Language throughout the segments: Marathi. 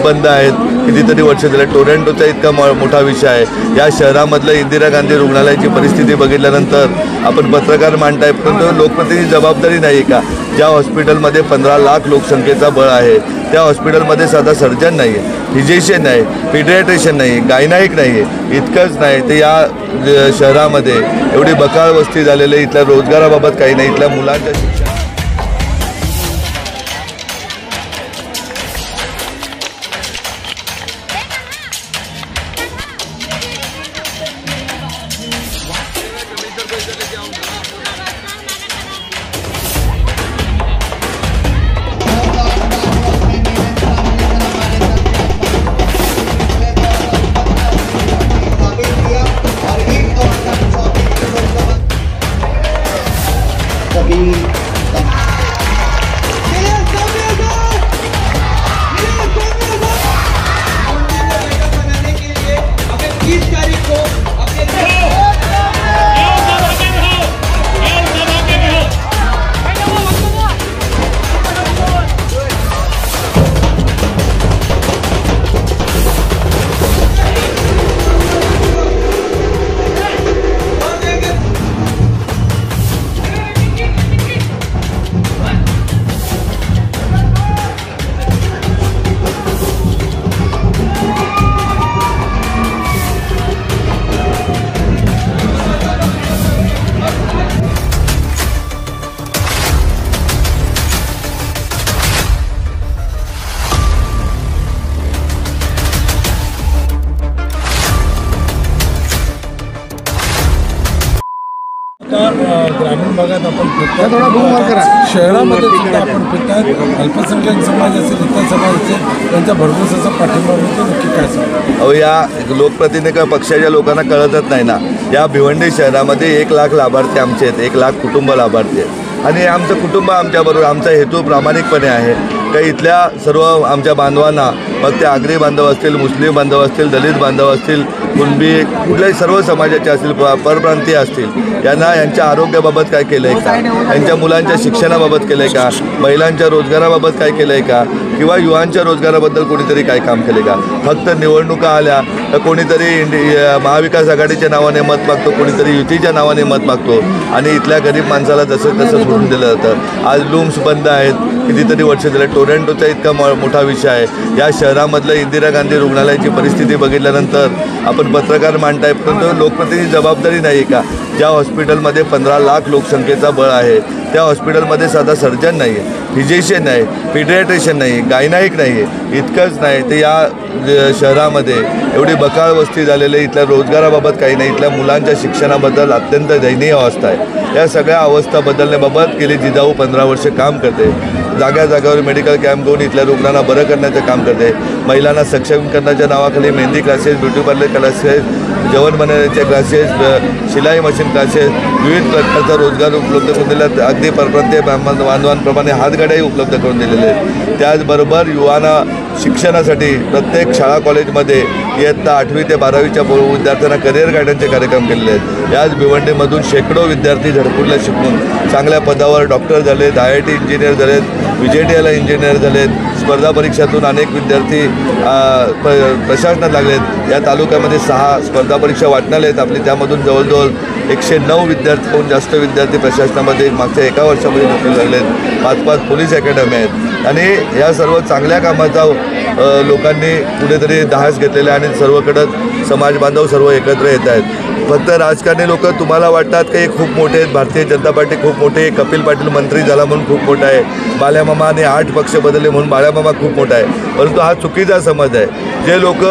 बंद आहेत कितीतरी वर्ष झाले। टोरंटोचा इतका मोठा विषय आहे। या शहरामधलं इंदिरा गांधी रुग्णालयाची परिस्थिती बघितल्यानंतर आपण पत्रकार मांडताय, परंतु लोकप्रतिनिधी जबाबदारी नाही का? ज्या हॉस्पिटलमध्ये 15 लाख लोकसंख्येचा बळ आहे त्या हॉस्पिटलमध्ये साधा सर्जन नाही आहे, फिजिशियन नाही, पिडियाट्रिशियन नाही, गायनाईक नाही आहे। इतकंच नाही तर या शहरामध्ये एवढी बकाळ वस्ती झालेली, इथल्या रोजगाराबाबत काही नाही, इथल्या मुलांच्या शिक्षण ग्रामीण भागात आपण फिरतात, शहरामध्ये सुद्धा आपण फिरतात। अल्पसंख्याक समाज असेल, इतर समाज असेल, त्यांचा भरपूर असा पाठिंबा मिळतो। नक्की काय सांगा? अहो, या लोकप्रतिनिधी पक्षाच्या लोकांना कळतच नाही ना। या भिवंडी शहरामध्ये 1 लाख लाभार्थी आमचे आहेत, 1 लाख कुटुंब लाभार्थी आहेत आणि आमचं कुटुंब आमच्याबरोबर। आमचा हेतू प्रामाणिकपणे आहे का इथल्या सर्व आमच्या बांधवांना, मग ते आगरी बांधव असतील, मुस्लिम बांधव असतील, दलित बांधव असतील, कुणबी कुठल्याही सर्व समाजाचे असतील, परप्रांतीय असतील, यांना यांच्या आरोग्याबाबत काय केलं आहे का, यांच्या मुलांच्या शिक्षणाबाबत केलं आहे का, महिलांच्या रोजगाराबाबत काय केलं आहे का, किंवा युवांच्या रोजगाराबद्दल कोणीतरी काय काम केले का? फक्त निवडणुका आल्या तर कोणीतरी महाविकास आघाडीच्या नावाने मत मागतो, कोणीतरी युतीच्या नावाने मत मागतो आणि इथल्या गरीब माणसाला तसं सोडून दिलं जातं। आज लूम्स बंद आहेत कितीतरी वर्ष झाले। टोरंटोचा इतका मोठा विषय आहे। या शहरामधलं इंदिरा गांधी रुग्णालयाची परिस्थिती बघितल्यानंतर आपण पत्रकार मांडताय, परंतु लोकप्रतिनिधी जबाबदारी नाही का? ज्या हॉस्पिटलमध्ये 15 लाख लोकसंख्येचा बळ आहे त्या हॉस्पिटलमध्ये साधा सर्जन नाही आहे, फिजिशियन नाही, पिडियाट्रिशियन नाही, गायनाईक नाही आहे। इतकंच नाही तर या शहरामध्ये एवढी बकाळ वस्ती झालेली, इथल्या रोजगाराबाबत काही नाही, इथल्या मुलांच्या शिक्षणाबद्दल अत्यंत दयनीय अवस्था आहे। या सगळ्या अवस्था बदलण्याबाबत गेली जिजाऊ 15 वर्ष काम करते। जाग्या जागावर मेडिकल कॅम्प घेऊन इथल्या रुग्णांना बरं करण्याचं काम करते। महिलांना सक्षम करण्याच्या नावाखाली mehndi classes, beauty parlour classes, जेवण बनवण्याचे क्लासेस, शिलाई मशीन क्लासेस, विविध प्रकारचा रोजगार उपलब्ध करून दिला। अगदी परप्रांतीय बांधवांप्रमाणे हातगाड्याही उपलब्ध करून दिलेले आहेत। त्याचबरोबर युवांना शिक्षणासाठी प्रत्येक शाळा कॉलेजमध्ये इयत्ता 8वी ते 12वीच्या विद्यार्थ्यांना करिअर गायडन्सचे कार्यक्रम केलेले आहेत। याच भिवंडीमधून शेकडो विद्यार्थी झडपूरला शिकून चांगल्या पदावर डॉक्टर झालेत, IIT इंजिनियर झालेत, VJTIला इंजिनियर झालेत। स्पर्धा परीक्षातून अनेक विद्यार्थी प्रशासनात लागलेत। या तालुक्यामध्ये 6 स्पर्धा परीक्षा वाटण्याला आहेत आपली, त्यामधून जवळजवळ 109 विद्यार्थ्याहून जास्त विद्यार्थी प्रशासनामध्ये मागच्या 1 वर्षामध्ये नोकरी लागलेत। 5 पोलीस अकॅडमी आहेत आणि या सर्व चांगल्या कामाचा लोकांनी कुठेतरी दहास घेतलेला आणि सर्वकडं समाज बांधव सर्व एकत्र येत आहेत। फक्त राजकारणी लोक तुम्हाला वाटतात की खूप मोठे आहेत, भारतीय जनता पार्टी खूप मोठे, कपिल पाटील मंत्री झाला म्हणून खूप मोठा आहे, बाळ्यामामाने 8 पक्ष बदलले म्हणून बाळ्यामामा खूप मोठा आहे, परंतु हा चुकीचा समज आहे। जे लोक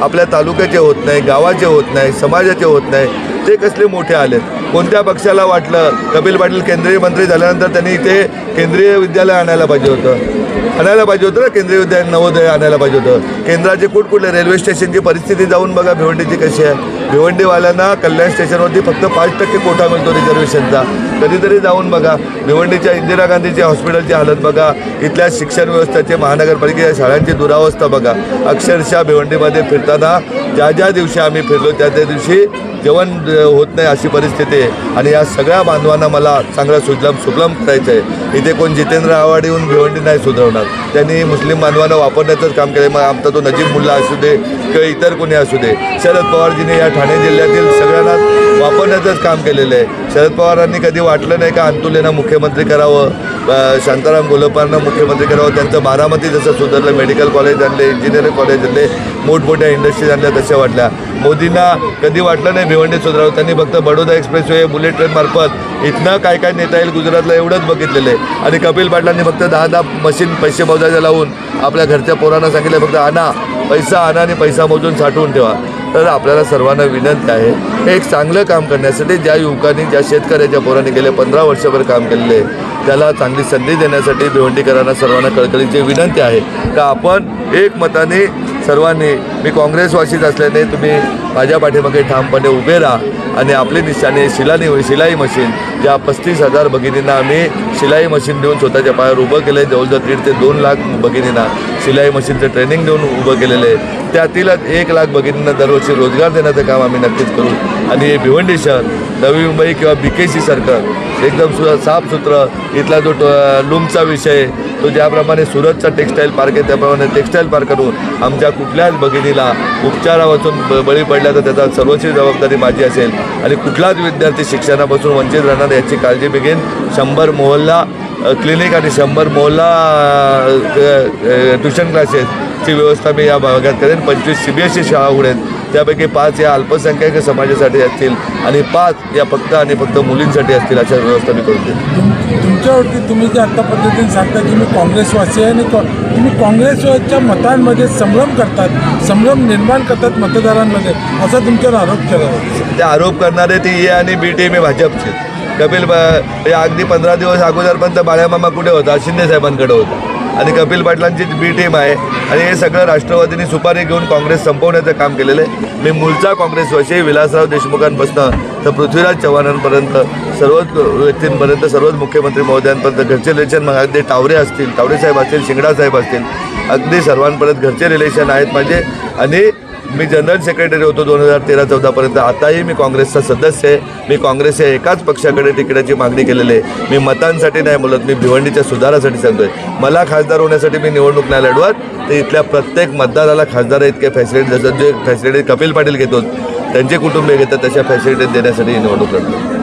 आपल्या तालुक्याचे होत नाही, गावाचे होत नाही, समाजाचे होत नाही, ते कसले मोठे आलेत? कोणत्या पक्षाला वाटलं कपिल पाटील केंद्रीय मंत्री झाल्यानंतर त्यांनी इथे केंद्रीय विद्यालय आणायला पाहिजे होतं ना, केंद्रीय विद्यालय नवोदय आणायला पाहिजे होतं। केंद्राचे कुठकुठले रेल्वे स्टेशनची परिस्थिती जाऊन बघा भिवंडीची कशी आहे। भिवंडीवाल्यांना कल्याण स्टेशनवरती फक्त 5% कोटा मिळतो रिझर्वेशनचा। कधीतरी जाऊन बघा भिवंडीच्या इंदिरा गांधीच्या हॉस्पिटलची हालत बघा, इथल्या शिक्षण व्यवस्थेचे, महानगरपालिकेच्या शाळांची दुरावस्था बघा। अक्षरशः भिवंडीमध्ये फिरताना ज्या ज्या दिवशी आम्ही फिरलो त्या त्या दिवशी जेवण होत नाही अशी परिस्थिती आहे. आणि या सगळ्या बांधवांना मला चांगला सुजलाम करायचं आहे. इथे कोण जितेंद्र आव्हाड येऊन भिवंडी नाही सुधारणार. त्यांनी मुस्लिम बांधवांना वापरण्याचंच काम केलं. मग आमचा तो नजीब मुल्ला असू दे किंवा इतर कोणी असू दे, शरद पवारजीने या ठाणे जिल्ह्यातील सगळ्यांना वापरण्याचंच काम केलेलं आहे. शरद पवारांनी कधी वाटलं नाही का अंतुलेनं मुख्यमंत्री करावं, शांताराम गोलपांना मुख्यमंत्री करावं. त्यांचं बारामती जसं सुधारलं, मेडिकल कॉलेज आणले, इंजिनिअरिंग कॉलेज आणले, मोठमोठ्या इंडस्ट्रीज आणल्या तशा वाटल्या. मोदींना कधी वाटलं नाही भिवंडी सुधारावं. त्यांनी फक्त बडोदा एक्सप्रेसवे, बुलेट ट्रेन मार्फत इथनं काय काय नेता येईल गुजरातला एवढंच बघितलेलं आहे. आणि कपिल पाटलांनी फक्त 10 मशीन पैसे मोजायला लावून आपल्या घरच्या पोरांना सांगितलं फक्त आणा आणि पैसा मोजून साठवून ठेवा. तर आपल्याला सर्वांना विनंती आहे, हे एक चांगलं काम करण्यासाठी ज्या युवकांनी, ज्या शेतकऱ्याच्या पोरांनी गेले 15 वर्षभर काम केलेलं आहे त्याला चांगली संधी देण्यासाठी भिवंडीकरांना सर्वांना कळकळीची विनंती आहे का आपण एकमताने सर्वांनी, मी काँग्रेसवासीच असल्याने तुम्ही माझ्या पाठीमागे ठामपणे उभे राहा. आणि आपली निशाणे शिलाई मशीन, ज्या 35,000 भगिनींना आम्ही शिलाई मशीन देऊन स्वतःच्या पायावर उभं केलं आहे. जवळजवळ 1.5 ते 2 लाख भगिनींना शिलाई मशीनचं ट्रेनिंग देऊन उभं केलेलं आहे. त्यातीलच 1 लाख भगिनींना दरवर्षी रोजगार देण्याचं काम आम्ही नक्कीच करू. आणि हे भिवंडी शहर, नवी मुंबई किंवा BKC सारखं एकदम साफसुथरं, इथला जो लूमचा विषय तो ज्याप्रमाणे सुरतचा टेक्स्टाईल पार्क आहे त्याप्रमाणे टेक्स्टाईल पार्क करून आमच्या कुठल्याच भगिनीला उपचारापासून बळी पडल्या तर त्याचा सर्वोच्च जबाबदारी माझी असेल. आणि कुठलाच विद्यार्थी शिक्षणापासून वंचित राहणार याची काळजी मी घेईन. 100 मोहल्ला क्लिनिक आणि 100 मोहल्ला ट्युशन क्लासेसची व्यवस्था मी या भागात करेन. 25 CBSE शाळा उघडेन, त्यापैकी 5 या अल्पसंख्याक समाजासाठी असतील आणि 5 या फक्त आणि फक्त मुलींसाठी असतील, अशा व्यवस्था मी करून देईन. तुमच्यावरती तुम्ही जे आत्ता पद्धतीने सांगता की मी काँग्रेसवासी आहे आणि तुम्ही काँग्रेसच्या मतांमध्ये संभ्रम निर्माण करतात मतदारांमध्ये, असा तुमच्यावर आरोप केला. ते आरोप करणारे ती आणि बी टीम आहे भाजपचे. अगदी 15 दिवस अगोदरपर्यंत बाळामामा कुठे होता? शिंदे साहेबांकडे होता. आणि कपिल पाटलांची बी टीम आहे. आणि हे सगळं राष्ट्रवादीने सुपारी घेऊन काँग्रेस संपवण्याचं काम केलेलं आहे. मी मूळचा काँग्रेसवासी, विलासराव देशमुखांपासून तर पृथ्वीराज चव्हाणांपर्यंत सर्वच व्यक्तींपर्यंत, सर्वच मुख्यमंत्री महोदयांपर्यंत घरचे रिलेशन, मग अगदी तावरे साहेब असतील, शिंगडा साहेब असतील, अगदी सर्वांपर्यंत घरचे रिलेशन आहेत माझे. आणि मी जनरल सेक्रेटरी होतो 2013-14पर्यंत. आताही मी काँग्रेसचा सदस्य आहे. मी काँग्रेस या एकाच पक्षाकडे तिकिटाची मागणी केलेली आहे. मी मतांसाठी नाही बोलत, मी भिवंडीच्या सुधारासाठी सांगतोय. मला खासदार होण्यासाठी मी निवडणूक नाही लढवत, तर इथल्या प्रत्येक मतदाराला खासदार इतके फॅसिलिटी, जसं जे फॅसिलिटी कपिल पाटील घेतो त्यांचे कुटुंबीय घेतात तशा फॅसिलिटीज देण्यासाठी निवडणूक लढतो.